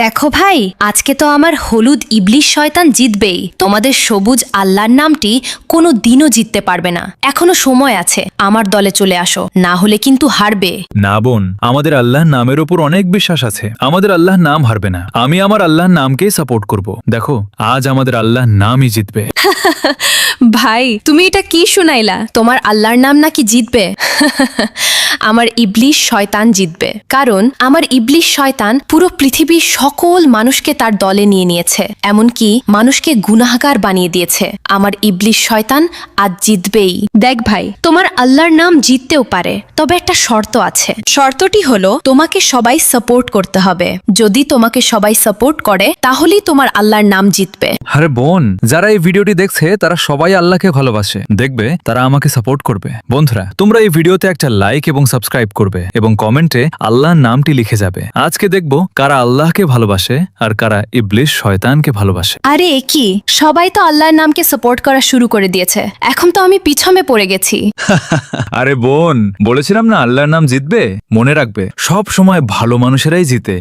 দেখো ভাই, আজকে তো আমার হলুদ ইবলিশ শয়তান জিতবেই। তোমাদের সবুজ আল্লাহর নামটি কোনো দিনও জিততে পারবে না। এখনো সময় আছে, আমার দলে চলে আসো, না হলে কিন্তু হারবে। না বোন, আমাদের আল্লাহর নামের উপর অনেক বিশ্বাস আছে। আমাদের আল্লাহর নাম হারবে না। আমি আমার আল্লাহর নামকেই সাপোর্ট করব। দেখো, আজ আমাদের আল্লাহর নামই জিতবে। ভাই, তুমি এটা কি শুনাইলা? তোমার আল্লাহর নাম নাকি জিতবে? আমার ইবলিশ শয়তান জিতবে, কারণ আমার ইবলিশ শয়তান পুরো পৃথিবীর সকল মানুষকে তার দলে নিয়ে নিয়েছে, এমনকি মানুষকে গুনাহগার বানিয়ে দিয়েছে। আমার ইবলিশ শয়তান আজ জিতবেই। দেখ ভাই, তোমার আল্লাহর নাম জিততেও পারে, তবে একটা শর্ত আছে। শর্তটি হলো তোমাকে সবাই সাপোর্ট করতে হবে। যদি তোমাকে সবাই সাপোর্ট করে, তাহলেই তোমার আল্লাহর নাম জিতবে। আরে বোন, যারা এই ভিডিওটি দেখছে তারা সবাই আল্লাহকে ভালোবাসে। দেখবে তারা আমাকে সাপোর্ট করবে। বন্ধুরা, তোমরা এই ভিডিওতে একটা লাইক এবং সাবস্ক্রাইব করবে এবং কমেন্টে আল্লাহর নামটি লিখে যাবে। আজকে দেখবো কারা আল্লাহকে ভালোবাসে আর কারা ইবলিশ শয়তানকে ভালোবাসে। আরে কি, সবাই তো আল্লাহর নামকে সাপোর্ট করা শুরু করে দিয়েছে, এখন তো আমি পিছনে পড়ে গেছি। আরে বোন, বলেছিলাম না আল্লাহর নাম জিতবে। মনে রাখবে, সব সময় ভালো মানুষেরাই জিতে।